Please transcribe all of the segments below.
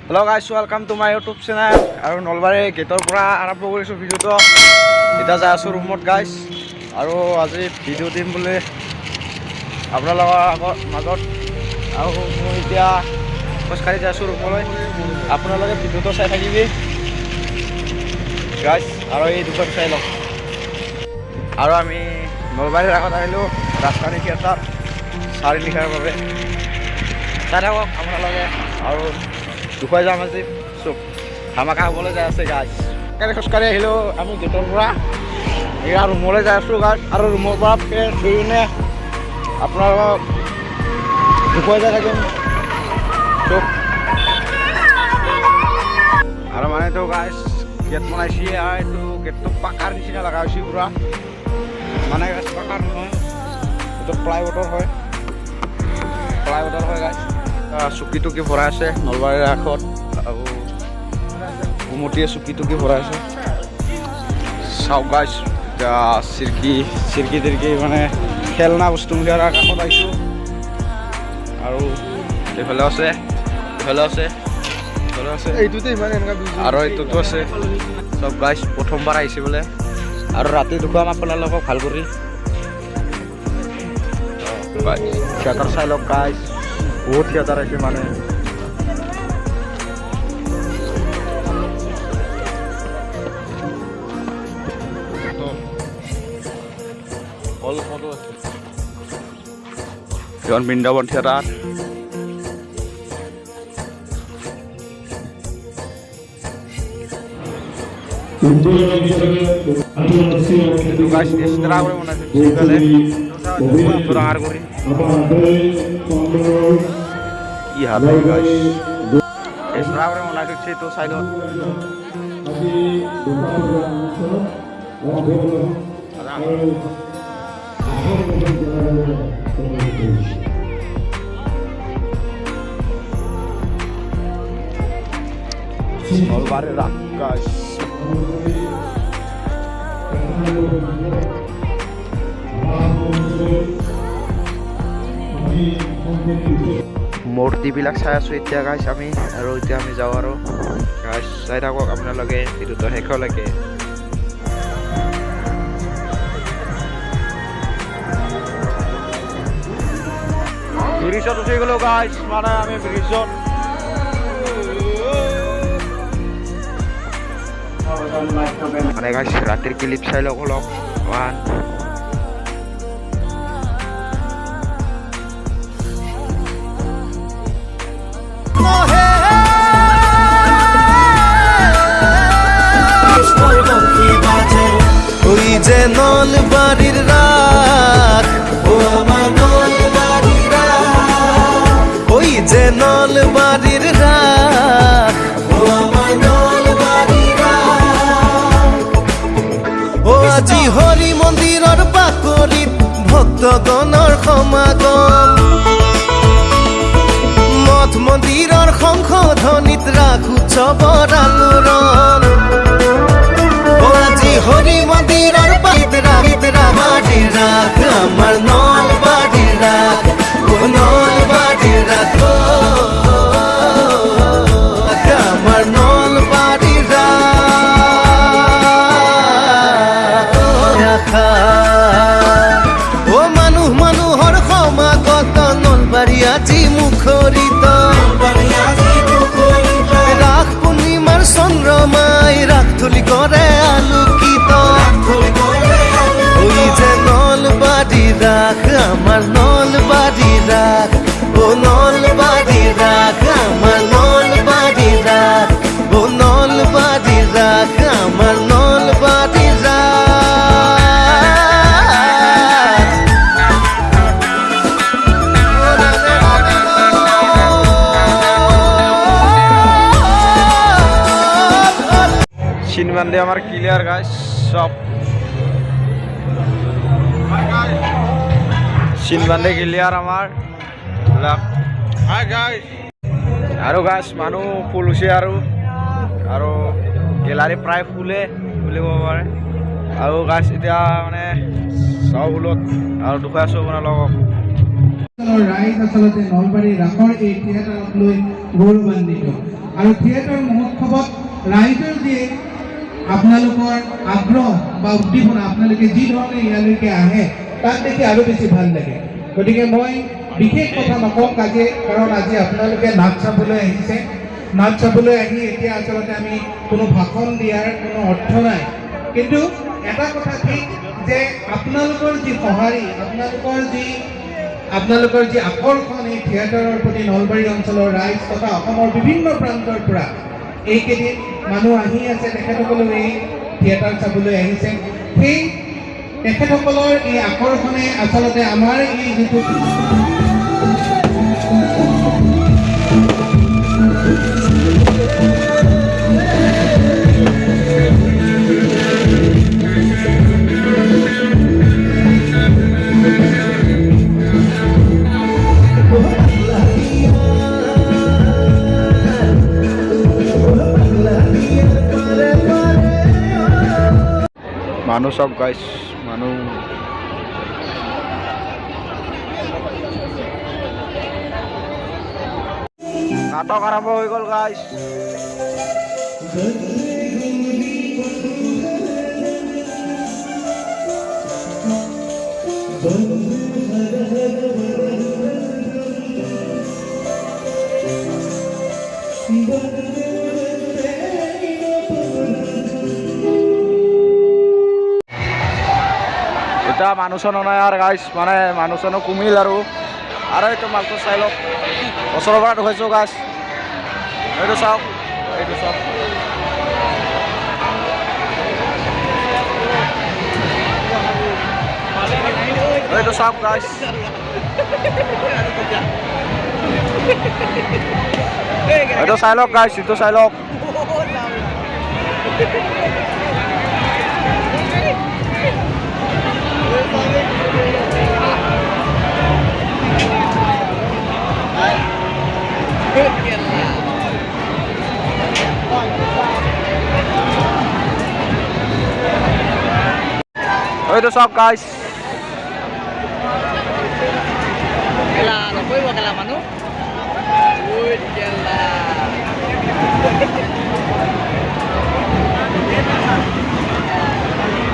Hello guys, welcome to my YouTube channel. আৰু নলবাৰী গেটৰ পৰা আৰম্ভ কৰিছোঁ ভিডিঅ'টো। এতিয়া যাই আছোঁ ৰুমত গাইজ। আৰু আজি ভিডিঅ' দিম বুলি আপোনালোকৰ মাজত। আৰু মই এতিয়া খোজকাঢ়ি যাই আছোঁ ৰুমলৈ। আপোনালোকে ভিডিঅ'টো চাই থাকিবি গাইজ। আৰু এই দুখন চাই লওক। আৰু আমি নলবাৰীৰ আগত আহিলোঁ ৰাজধানী থিয়েটাৰ চাৰিআলিৰ বাবে। চাই থাকক আপোনালোকে। আৰু দুখাই যাম আজি চব ধামাকা হ'বলৈ যাই আছে গাইজ। খোজকাঢ়ি আহিলোঁ আমি গেটৰ পৰা এয়া ৰুমলৈ যাই আছোঁ গাইজ। আৰু ৰুমৰ পৰা ফ্ৰেছ হৈ কিনে আপোনালোকক দুখাই যাই থাকিম চব। আৰু মানেতো গাইজ গেট বনাইছে এইটো গেটটো পাকাৰ নিচিনা লগা হৈছে পুৰা। মানে গাইজ পাকাৰ নহয়, এইটো প্লাইউডৰ হয়, প্লাইউডৰ হয় গাইজ। চুকি টুকি ভৰাই আছে নলবাৰীৰ কাষত। আৰু উমটিয়ে চুকি টুকি ভৰাই আছে চাওক গাইজ। এতিয়া চিৰকি তিৰকি মানে খেলনা বস্তুবিলাকৰ কাষত আহিছোঁ। আৰু এইফালে আছে, এইফালে আছে, এইফালে আছে, আৰু এইটোতো আছে চব গাইজ। প্ৰথমবাৰ আহিছে বোলে। আৰু ৰাতি দেখুৱাম আপোনালোকক ভাল কৰি। থিয়েটাৰ চাই লওক গাইজ, বহুত থিয়েটাৰ আছে মানে। এখন বৃন্দাবন থিয়েটাৰ। তো সাইডত নলবাৰীৰ আকাশ। মূৰ্তিবিলাক চাই আছোঁ এতিয়া গাইজ আমি। আৰু এতিয়া আমি যাওঁ আৰু গাইজ চাই থাকক আপোনালোকে ভিডিঅ'টো শেষলৈকে। ব্ৰিজত উঠি গ'লোঁ গাইজ। মানে আমি ব্ৰিজত মানে গাইজ ৰাতিৰ ক্লিপ চাই লওক অলপ। ওই যে নলবাড়ির রাত, ও আমার নলবাড়ির রাত, ওই যে নলবাড়ির রাত, ও আমার নলবাড়ির রাত। ও আজি হরি মন্দিৰৰ বাকৰিত ভক্তগণৰ সমাগম, মঠ মন্দিৰৰ শংখধ্বনিত ৰাস উৎসৱৰ আলোড়ন। হৰি মন্দিৰেৰ বাড়িৰ ৰাখ, আমাৰ নলবাড়িৰ ৰাখ, ও নলবাড়িৰ ৰাখ, আমাৰ নলবাড়িৰ ৰাখ। ও মানুহৰ সমাগত নলবাৰী আজি মুখৰিত। ৰাস পূৰ্ণিমাৰ চন্দ্ৰমাই ৰাস থলী কৰে আলোকিত। ওই যে নলবাড়ি রাখ, আমার নলবাড়ি রাখ, ও নলবাড়ি রাখ, আমার নলবাড়ি রাখ, ও নলবাড়ি রাখ, আমার নলবাড়ি রাখ। সিনবান্ধে আমার ক্লিয়ার গাইজ সব। সিনবান্ধে ক্লিয়ার আমার। আৰু গাছ মানুহ ফুল হৈছে। আৰু গেলাৰী প্ৰায় ফুলে বুলি ক'ব পাৰে। আৰু গাছ এতিয়া মানে চাওঁ ফুলত আৰু দুখাই আছোঁ আপোনালোকক। ৰাইজ আচলতে নলবাৰীৰ ৰাসৰ এই থিয়েটাৰক লৈ গৌৰৱান্বিত। আৰু থিয়েটাৰ মহোৎসৱত ৰাইজৰ যি আপোনালোকৰ আগ্ৰহ বা উদ্দীপনা, আপোনালোকে যি ধৰণে ইয়ালৈকে আহে তাক দেখি আৰু বেছি ভাল লাগে। গতিকে মই বিশেষ কথা নকওঁ আজি, কাৰণ আজি আপোনালোকে নাট চাবলৈ আহিছে। নাট চাবলৈ আহি এতিয়া আচলতে আমি কোনো ভাষণ দিয়াৰ কোনো অৰ্থ নাই, কিন্তু এটা কথা ঠিক যে আপোনালোকৰ যি সঁহাৰি, আপোনালোকৰ যি আকৰ্ষণ এই থিয়েটাৰৰ প্ৰতি নলবাৰী অঞ্চলৰ ৰাইজ তথা অসমৰ বিভিন্ন প্ৰান্তৰ পৰা এইকেইদিন মানুহ আহি আছে, তেখেতসকলেও এই থিয়েটাৰ চাবলৈ আহিছে। সেই তেখেতসকলৰ এই আকৰ্ষণে আচলতে আমাৰ এই যিটো মানুহ চব গাইছ, মানুহ নাটক আৰম্ভ হৈ গ'ল গাইছ। এতিয়া মানুহ চানো নাই আৰু গাইছ, মানে মানুহ চানো কমিল আৰু এইটো মালটো চাই লওক, ওচৰৰ পৰা দেখুৱাইছোঁ গাইছ, এইটো চাওক, এইটো চাওক। এইটো চাওক গাইছ, এইটো চাই লওক গাইছ, এইটো চাই লওক। এইটো চাওক গাইছ,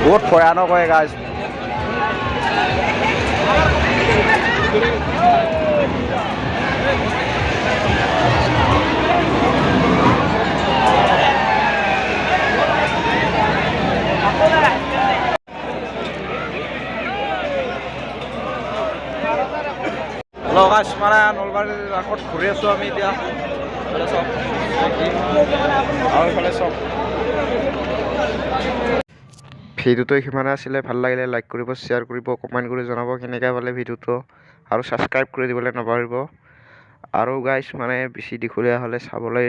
বহুত ভয়ানক হয় গাইছ। হেল্ল' গাইছ, মানে নলবাৰীৰ ৰাসত ঘূৰি আছোঁ আমি এতিয়া। এইফালে চাওক আৰু এইফালে চাওক। ভিডিঅ'টো সিমানে আছিলে, ভাল লাগিলে লাইক কৰিব, শ্বেয়াৰ কৰিব, কমেণ্ট কৰি জনাব কেনেকৈ পালে ভিডিঅ'টো, আৰু ছাবস্ক্ৰাইব কৰি দিবলৈ নাপাহৰিব। আৰু গাইছ, মানে বেছি দীঘলীয়া হ'লে চাবলৈ